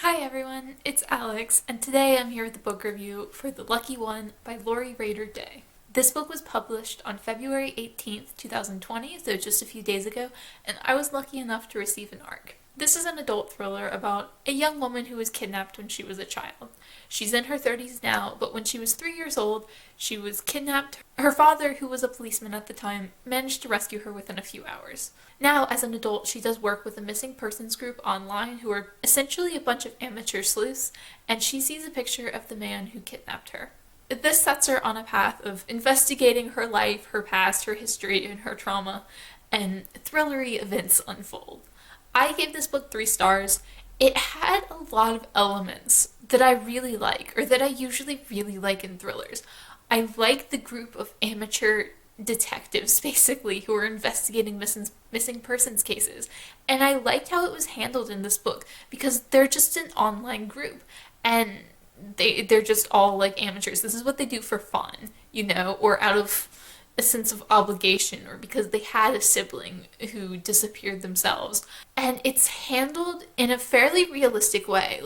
Hi everyone, it's Alex, and today I'm here with a book review for The Lucky One by Rader-Day. This book was published on February 18th, 2020, so just a few days ago, and I was lucky enough to receive an ARC. This is an adult thriller about a young woman who was kidnapped when she was a child. She's in her 30s now, but when she was 3 years old, she was kidnapped. Her father, who was a policeman at the time, managed to rescue her within a few hours. Now, as an adult, she does work with a missing persons group online who are essentially a bunch of amateur sleuths, and she sees a picture of the man who kidnapped her. This sets her on a path of investigating her life, her past, her history, and her trauma, and thrillery events unfold. I gave this book 3 stars. It had a lot of elements that I really like, or that I usually really like in thrillers. I like the group of amateur detectives, basically, who are investigating missing persons cases. And I liked how it was handled in this book, because they're just an online group, and they're just all like amateurs. This is what they do for fun, or out of a sense of obligation, or because they had a sibling who disappeared themselves. And it's handled in a fairly realistic way.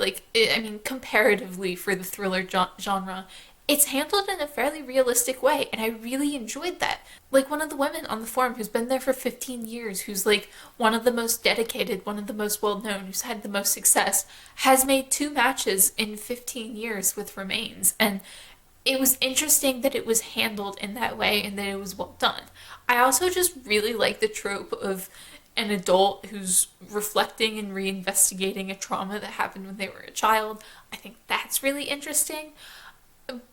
Comparatively for the thriller genre, it's handled in a fairly realistic way, and I really enjoyed that. Like, one of the women on the forum who's been there for 15 years, who's like one of the most dedicated, one of the most well-known, who's had the most success, has made 2 matches in 15 years with remains. And it was interesting that it was handled in that way and that it was well done. I also just really like the trope of an adult who's reflecting and reinvestigating a trauma that happened when they were a child. I think that's really interesting.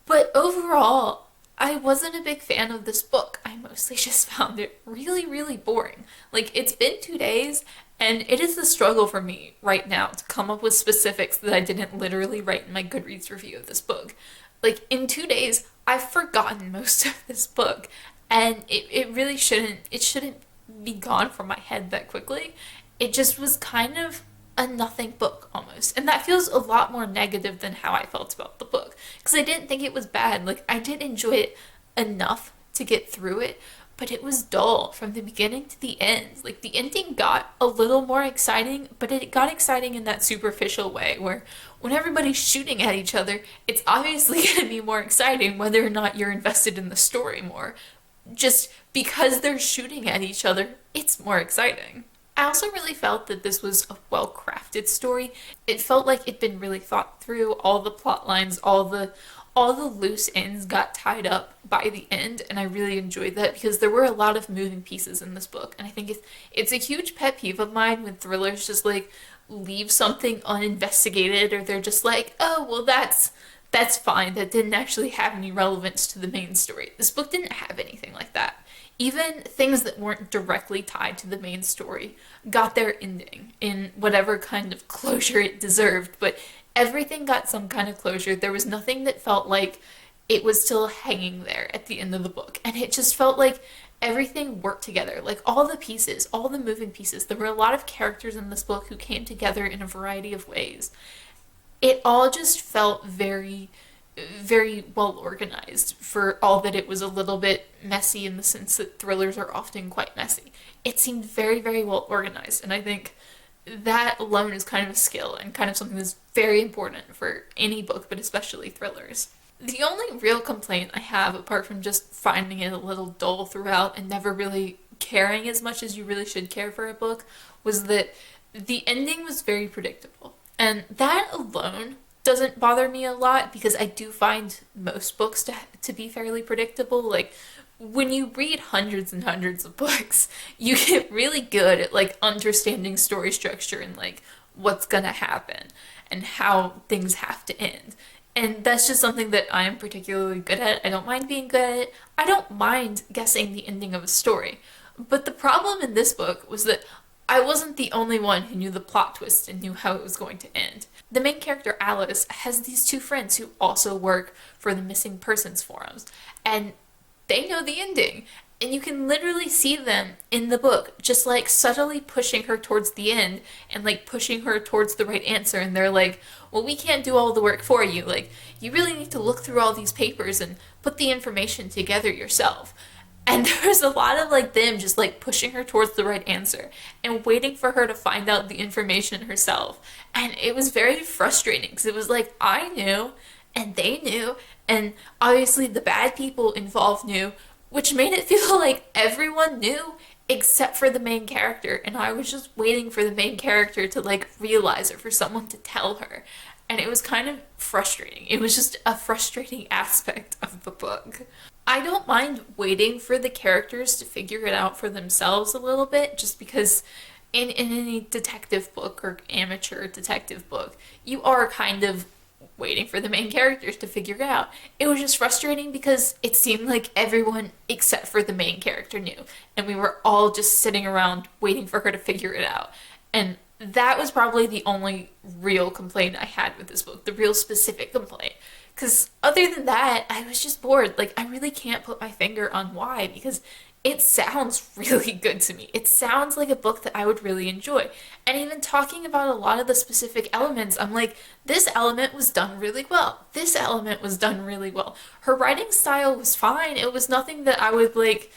But overall, I wasn't a big fan of this book. I mostly just found it really, really boring. Like, it's been 2 days, and it is a struggle for me right now to come up with specifics that I didn't literally write in my Goodreads review of this book. Like, in 2 days, I've forgotten most of this book, and it really shouldn't be gone from my head that quickly. It just was kind of a nothing book almost, and that feels a lot more negative than how I felt about the book, because I didn't think it was bad. Like, I did enjoy it enough to get through it, but it was dull from the beginning to the end. Like, the ending got a little more exciting, but it got exciting in that superficial way where when everybody's shooting at each other, it's obviously going to be more exciting whether or not you're invested in the story more. Just because they're shooting at each other, it's more exciting. I also really felt that this was a well-crafted story. It felt like it'd been really thought through. All the plot lines, all the loose ends got tied up by the end, and I really enjoyed that because there were a lot of moving pieces in this book. And I think it's a huge pet peeve of mine when thrillers just like leave something uninvestigated, or they're just like, oh, well, that's fine. That didn't actually have any relevance to the main story. This book didn't have anything like that. Even things that weren't directly tied to the main story got their ending in whatever kind of closure it deserved, but everything got some kind of closure. There was nothing that felt like it was still hanging there at the end of the book, and it just felt like everything worked together. Like, all the pieces, all the moving pieces. There were a lot of characters in this book who came together in a variety of ways. It all just felt very well organized, for all that it was a little bit messy in the sense that thrillers are often quite messy. It seemed very, very well organized, and I think that alone is kind of a skill and kind of something that's very important for any book, but especially thrillers. The only real complaint I have, apart from just finding it a little dull throughout and never really caring as much as you really should care for a book, was that the ending was very predictable. And that alone doesn't bother me a lot, because I do find most books to be fairly predictable. Like, when you read hundreds and hundreds of books, you get really good at like understanding story structure and like what's gonna happen and how things have to end. And that's just something that I'm particularly good at. I don't mind being good at it. I don't mind guessing the ending of a story. But the problem in this book was that I wasn't the only one who knew the plot twist and knew how it was going to end. The main character, Alice, has these 2 friends who also work for the missing persons forums, and they know the ending. And you can literally see them in the book just like subtly pushing her towards the end and like pushing her towards the right answer. And they're like, well, we can't do all the work for you. Like, you really need to look through all these papers and put the information together yourself. And there was a lot of like them just like pushing her towards the right answer and waiting for her to find out the information herself. And it was very frustrating because it was like I knew and they knew, and obviously the bad people involved knew, which made it feel like everyone knew except for the main character. And I was just waiting for the main character to like realize or for someone to tell her. And it was kind of frustrating. It was just a frustrating aspect of the book. I don't mind waiting for the characters to figure it out for themselves a little bit, just because in any detective book or amateur detective book, you are kind of waiting for the main characters to figure it out. It was just frustrating because it seemed like everyone except for the main character knew, and we were all just sitting around waiting for her to figure it out. And that was probably the only real complaint I had with this book, the real specific complaint. Because other than that, I was just bored. Like, I really can't put my finger on why, because it sounds really good to me. It sounds like a book that I would really enjoy. And even talking about a lot of the specific elements, I'm like, this element was done really well. This element was done really well. Her writing style was fine. It was nothing that I would like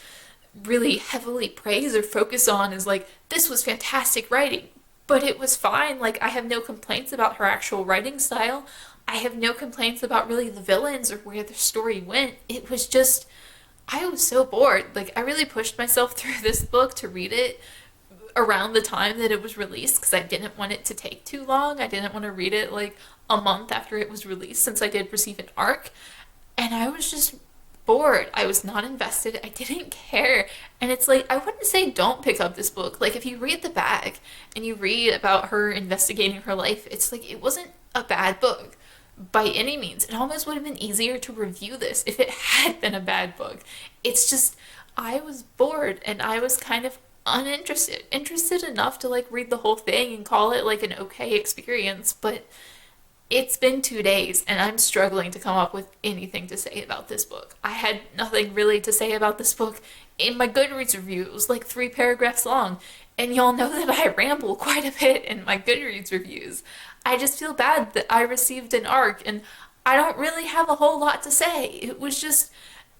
really heavily praise or focus on as like, this was fantastic writing. But it was fine. Like, I have no complaints about her actual writing style. I have no complaints about really the villains or where the story went. It was just, I was so bored. Like, I really pushed myself through this book to read it around the time that it was released because I didn't want it to take too long. I didn't want to read it like a month after it was released since I did receive an arc. And I was just bored. I was not invested. I didn't care. And it's like, I wouldn't say don't pick up this book. Like, if you read the back and you read about her investigating her life, it's like, it wasn't a bad book by any means. It almost would have been easier to review this if it had been a bad book. It's just, I was bored and I was kind of uninterested. Interested enough to like read the whole thing and call it like an okay experience, but it's been 2 days and I'm struggling to come up with anything to say about this book. I had nothing really to say about this book in my Goodreads review. It was like 3 paragraphs long. And y'all know that I ramble quite a bit in my Goodreads reviews. I just feel bad that I received an arc and I don't really have a whole lot to say. It was just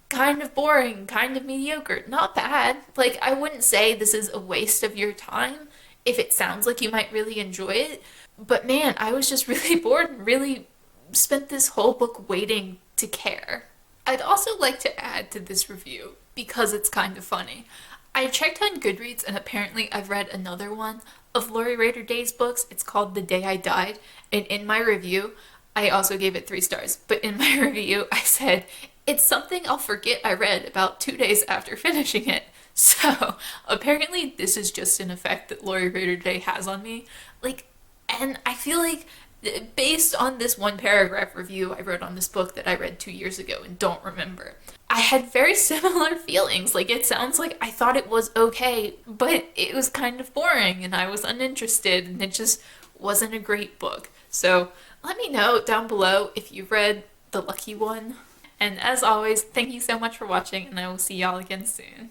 kind of boring, kind of mediocre. Not bad. Like, I wouldn't say this is a waste of your time if it sounds like you might really enjoy it. But man, I was just really bored and really spent this whole book waiting to care. I'd also like to add to this review, because it's kind of funny. I checked on Goodreads and apparently I've read another one of Lori Rader-Day's books. It's called The Day I Died. And in my review, I also gave it 3 stars. But in my review, I said, it's something I'll forget I read about 2 days after finishing it. So apparently this is just an effect that Lori Rader-Day has on me. Like, and I feel like based on this 1 paragraph review I wrote on this book that I read 2 years ago and don't remember, I had very similar feelings. Like, it sounds like I thought it was okay, but it was kind of boring and I was uninterested and it just wasn't a great book. So let me know down below if you read The Lucky One. And as always, thank you so much for watching and I will see y'all again soon.